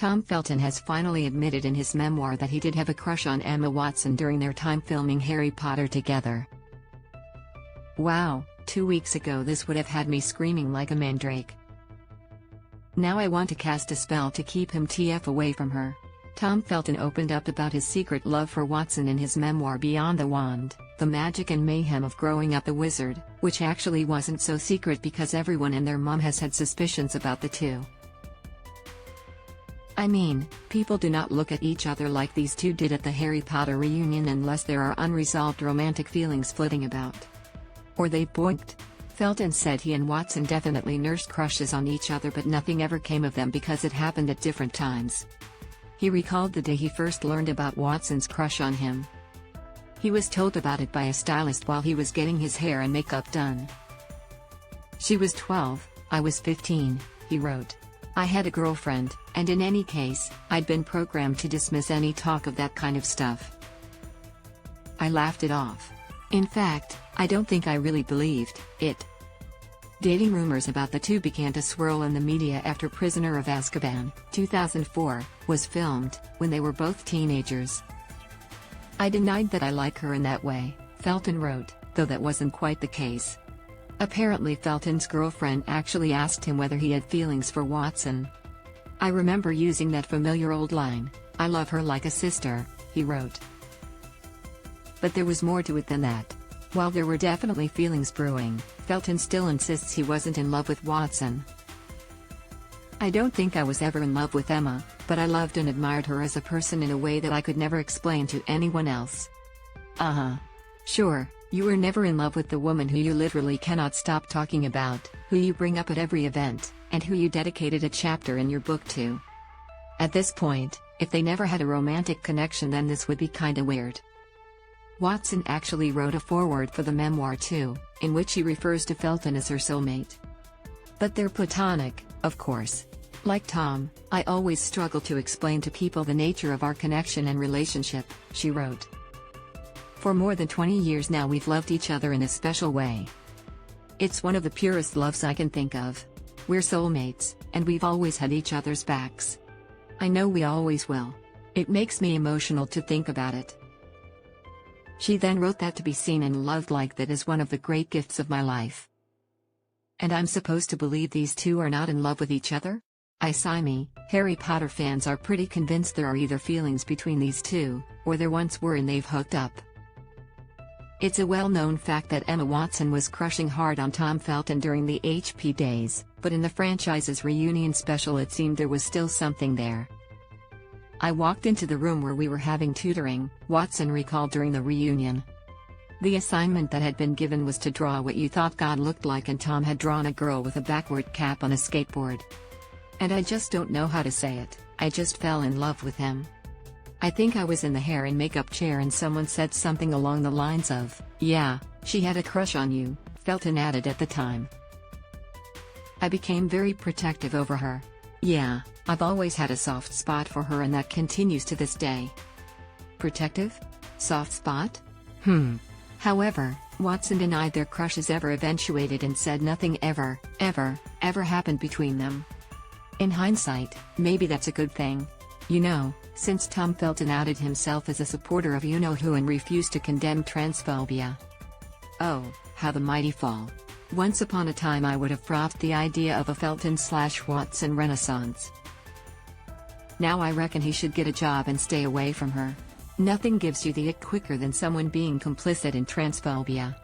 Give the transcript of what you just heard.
Tom Felton has finally admitted in his memoir that he did have a crush on Emma Watson during their time filming Harry Potter together. Wow, 2 weeks ago this would have had me screaming like a mandrake. Now I want to cast a spell to keep him TF away from her. Tom Felton opened up about his secret love for Watson in his memoir Beyond the Wand, The Magic and Mayhem of Growing Up a Wizard, which actually wasn't so secret because everyone and their mom has had suspicions about the two. I mean, people do not look at each other like these two did at the Harry Potter reunion unless there are unresolved romantic feelings floating about. Or they boinked. Felton said he and Watson definitely nursed crushes on each other, but nothing ever came of them because it happened at different times. He recalled the day he first learned about Watson's crush on him. He was told about it by a stylist while he was getting his hair and makeup done. She was 12, I was 15, he wrote. I had a girlfriend, and in any case, I'd been programmed to dismiss any talk of that kind of stuff. I laughed it off. In fact, I don't think I really believed it. Dating rumors about the two began to swirl in the media after Prisoner of Azkaban, 2004, was filmed, when they were both teenagers. I denied that I like her in that way, Felton wrote, though that wasn't quite the case. Apparently Felton's girlfriend actually asked him whether he had feelings for Watson. I remember using that familiar old line, "I love her like a sister," he wrote. But there was more to it than that. While there were definitely feelings brewing, Felton still insists he wasn't in love with Watson. I don't think I was ever in love with Emma, but I loved and admired her as a person in a way that I could never explain to anyone else. Sure, you were never in love with the woman who you literally cannot stop talking about, who you bring up at every event, and who you dedicated a chapter in your book to. At this point, if they never had a romantic connection, then this would be kinda weird. Watson actually wrote a foreword for the memoir too, in which he refers to Felton as her soulmate. But they're platonic, of course. Like Tom, I always struggle to explain to people the nature of our connection and relationship, she wrote. For more than 20 years now we've loved each other in a special way. It's one of the purest loves I can think of. We're soulmates, and we've always had each other's backs. I know we always will. It makes me emotional to think about it. She then wrote that to be seen and loved like that is one of the great gifts of my life. And I'm supposed to believe these two are not in love with each other? Me, Harry Potter fans are pretty convinced there are either feelings between these two, or there once were and they've hooked up. It's a well-known fact that Emma Watson was crushing hard on Tom Felton during the HP days, but in the franchise's reunion special it seemed there was still something there. I walked into the room where we were having tutoring, Watson recalled during the reunion. The assignment that had been given was to draw what you thought God looked like, and Tom had drawn a girl with a backward cap on a skateboard. And I just don't know how to say it, I just fell in love with him. I think I was in the hair and makeup chair and someone said something along the lines of, "Yeah, she had a crush on you," Felton added at the time. I became very protective over her. Yeah, I've always had a soft spot for her and that continues to this day. Protective? Soft spot? However, Watson denied their crushes ever eventuated and said nothing ever happened between them. In hindsight, maybe that's a good thing. You know, since Tom Felton outed himself as a supporter of you-know-who and refused to condemn transphobia. Oh, how the mighty fall. Once upon a time I would have frothed the idea of a Felton/Watson renaissance. Now I reckon he should get a job and stay away from her. Nothing gives you the ick quicker than someone being complicit in transphobia.